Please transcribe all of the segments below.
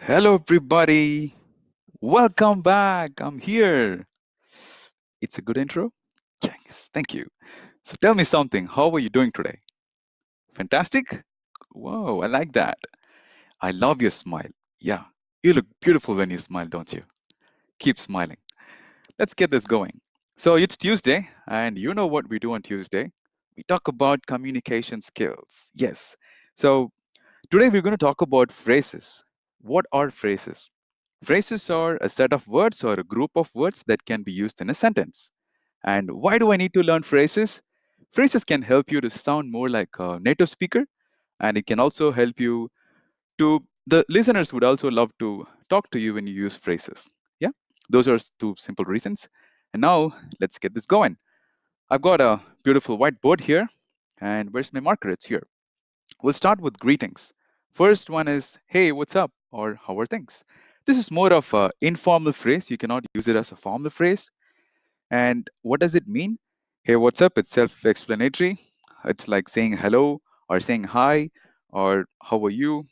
Hello, everybody. Welcome back. I'm here. It's a good intro. Yes, thank you. So tell me something. How are you doing today? Fantastic? Whoa, I like that. I love your smile. Yeah, you look beautiful when you smile, don't you? Keep smiling. Let's get this going. So it's Tuesday, and you know what we do on Tuesday? We talk about communication skills. Yes. So today we're going to talk about phrases. What are phrases? Phrases are a set of words or a group of words that can be used in a sentence. And why do I need to learn phrases? Phrases can help you to sound more like a native speaker, and it can also help you to, the listeners would also love to talk to you when you use phrases. Yeah, those are two simple reasons. And now let's get this going. I've got a beautiful whiteboard here, and where's my marker? It's here. We'll start with greetings. First one is, hey, what's up? Or how are things? This is more of an informal phrase. You cannot use it as a formal phrase. And what does it mean? Hey, what's up? It's self explanatory. It's like saying hello or saying hi or how are you?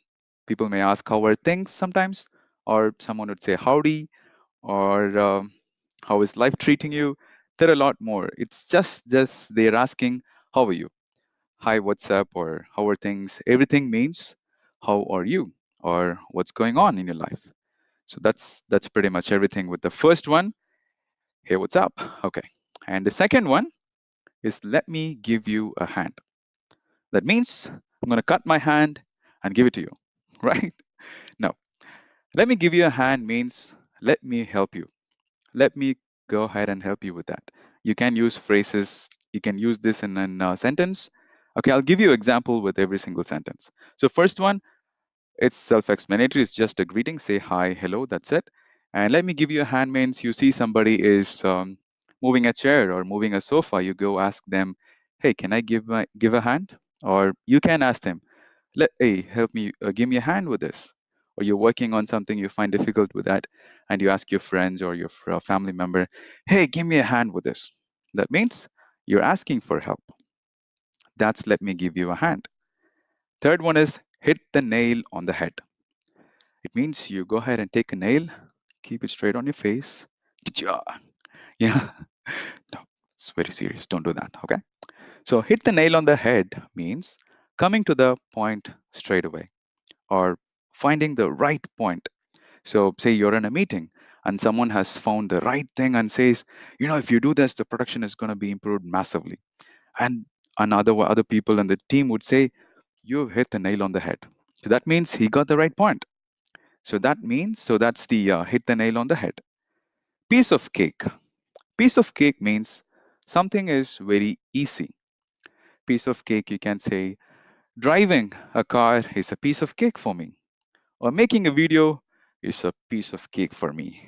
People may ask, how are things sometimes? Or someone would say, howdy, or how is life treating you? There are a lot more. It's just they're asking, how are you? Hi, what's up, or how are things? Everything means how are you, or what's going on in your life. So that's pretty much everything with the first one. Hey, what's up? Okay. And the second one is let me give you a hand. That means I'm going to cut my hand and give it to you, right? No, let me give you a hand means let me help you. Let me go ahead and help you with that. You can use phrases, you can use this in a sentence. Okay, I'll give you an example with every single sentence. So first one, it's self-explanatory. It's just a greeting, say hi, hello, that's it. And let me give you a hand means you see somebody is moving a chair or moving a sofa, you go ask them, hey, can I give a hand? Or you can ask them, hey, help me, give me a hand with this. Or you're working on something you find difficult with that, and you ask your friends or your family member, hey, give me a hand with this. That means you're asking for help. That's let me give you a hand. Third one is hit the nail on the head. It means you go ahead and take a nail, keep it straight on your face. Ja. Yeah, no, it's very serious. Don't do that. Okay. So hit the nail on the head means coming to the point straight away or finding the right point. So say you're in a meeting and someone has found the right thing and says, if you do this, the production is going to be improved massively. And other people in the team would say, you've hit the nail on the head. So that means he got the right point. So that's the hit the nail on the head. Piece of cake. Piece of cake means something is very easy. Piece of cake, you can say, driving a car is a piece of cake for me, or making a video is a piece of cake for me.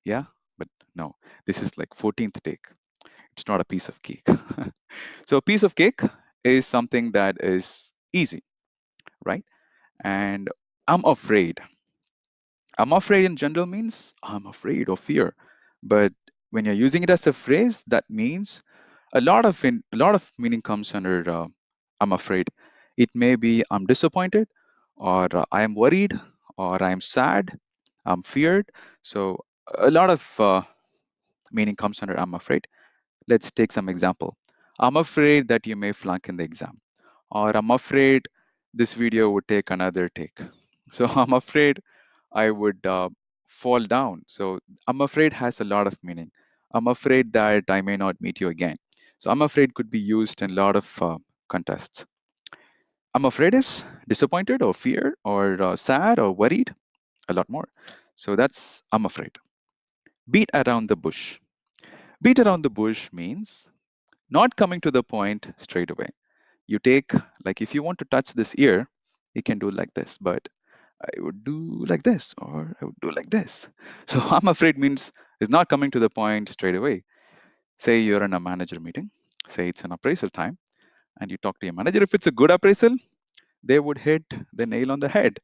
Yeah, but no, this is like 14th take. It's not a piece of cake. So a piece of cake is something that is easy, right? And I'm afraid. I'm afraid in general means I'm afraid or fear. But when you're using it as a phrase, that means a lot of meaning comes under I'm afraid. It may be I'm disappointed, or I am worried, or I'm sad, I'm feared. So a lot of meaning comes under I'm afraid. Let's take some example. I'm afraid that you may flunk in the exam, or I'm afraid this video would take another take. So I'm afraid I would fall down. So I'm afraid has a lot of meaning. I'm afraid that I may not meet you again. So I'm afraid could be used in a lot of contexts. I'm afraid is disappointed or fear or sad or worried, a lot more. So that's I'm afraid. Beat around the bush. Beat around the bush means not coming to the point straight away. You take, like if you want to touch this ear, you can do like this, but I would do like this or I would do like this. So I'm afraid means is not coming to the point straight away. Say you're in a manager meeting, say it's an appraisal time, and you talk to your manager. If it's a good appraisal, they would hit the nail on the head.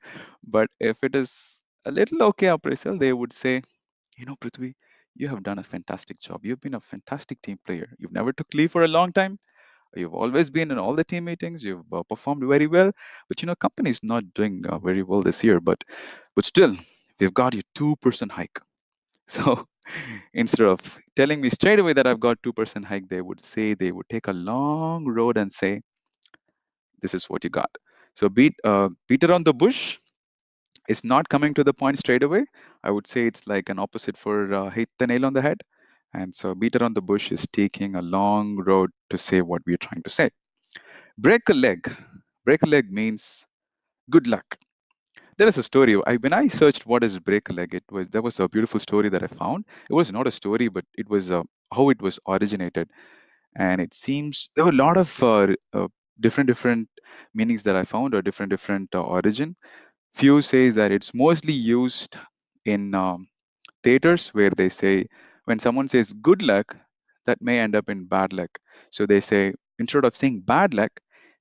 But if it is a little okay appraisal, they would say, Prithvi, you have done a fantastic job. You've been a fantastic team player. You've never took leave for a long time. You've always been in all the team meetings. You've performed very well. But company is not doing very well this year. But still, they've got you 2% hike. So instead of telling me straight away that I've got 2% hike, they would say, they would take a long road and say, this is what you got. So beat around the bush is not coming to the point straight away. I would say it's like an opposite for hit the nail on the head. And so beat around the bush is taking a long road to say what we're trying to say. Break a leg. Break a leg means good luck. There is a story. When I searched what is break a leg, there was a beautiful story that I found. It was not a story, but it was how it was originated. And it seems there were a lot of different meanings that I found, or different origin. Few says that it's mostly used in theaters where they say, when someone says good luck, that may end up in bad luck. So they say, instead of saying bad luck,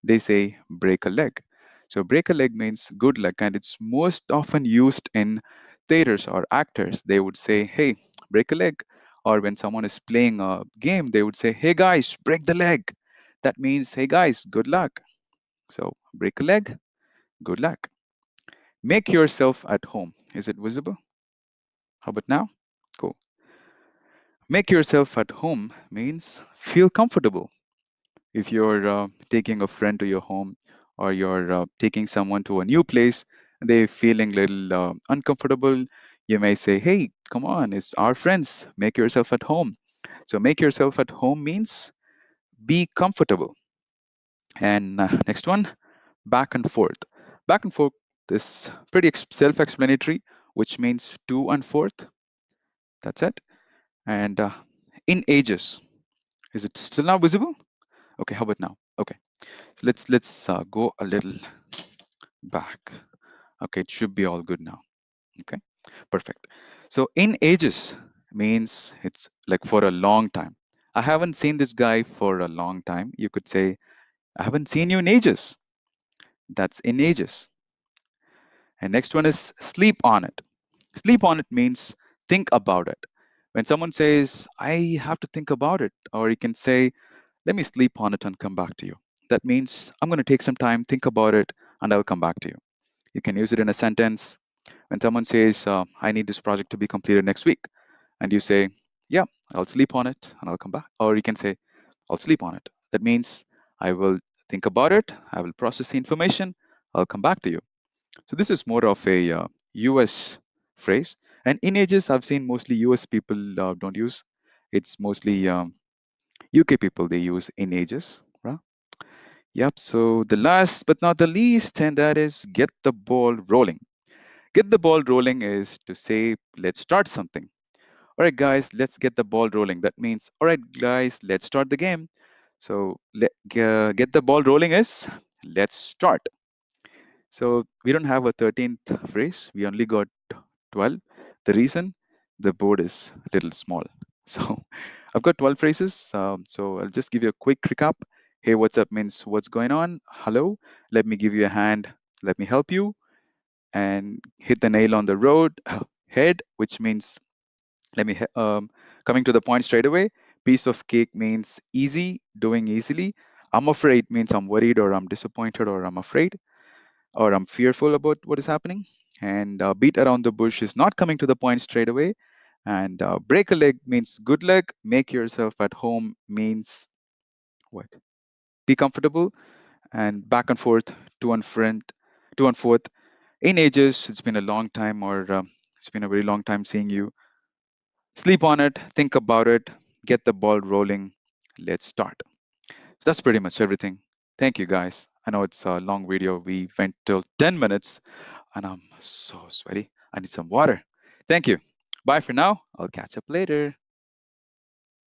they say break a leg. So break a leg means good luck, and it's most often used in theaters or actors. They would say, hey, break a leg. Or when someone is playing a game, they would say, hey guys, break the leg. That means, hey guys, good luck. So break a leg, good luck. Make yourself at home. Is it visible? How about now? Cool. Make yourself at home means feel comfortable. If you're taking a friend to your home, or you're taking someone to a new place, and they're feeling a little uncomfortable, you may say, hey, come on, it's our friends. Make yourself at home. So make yourself at home means be comfortable. And next one, back and forth. Back and forth is pretty self-explanatory, which means to and forth. That's it. And in ages, is it still not visible? Okay, how about now? Okay, so let's go a little back. Okay, it should be all good now. Okay, perfect. So in ages means it's like for a long time. I haven't seen this guy for a long time. You could say, I haven't seen you in ages. That's in ages. And next one is sleep on it. Sleep on it means think about it. When someone says, I have to think about it, or you can say, let me sleep on it and come back to you. That means I'm going to take some time, think about it, and I'll come back to you. You can use it in a sentence. When someone says, I need this project to be completed next week, and you say, yeah, I'll sleep on it and I'll come back. Or you can say, I'll sleep on it. That means I will think about it, I will process the information, I'll come back to you. So this is more of a US phrase. And in ages, I've seen mostly US people don't use. It's mostly UK people, they use in ages, right? Yep. So the last but not the least, and that is get the ball rolling. Get the ball rolling is to say, let's start something. All right, guys, let's get the ball rolling. That means, all right, guys, let's start the game. So get the ball rolling is let's start. So we don't have a 13th phrase. We only got 12. The reason, the board is a little small. So I've got 12 phrases. So I'll just give you a quick recap. Hey, what's up means what's going on? Hello, let me give you a hand. Let me help you. And hit the nail on the road. Head, which means let me coming to the point straight away. Piece of cake means easy, doing easily. I'm afraid means I'm worried, or I'm disappointed, or I'm afraid, or I'm fearful about what is happening. And beat around the bush is not coming to the point straight away. And break a leg means good leg. Make yourself at home means what? Be comfortable. And back and forth, to and front, to and forth. In ages, it's been a long time, or it's been a very long time seeing you. Sleep on it, think about it, get the ball rolling. Let's start. So that's pretty much everything. Thank you, guys. I know it's a long video. We went till 10 minutes, and I'm so sweaty. I need some water. Thank you. Bye for now. I'll catch up later.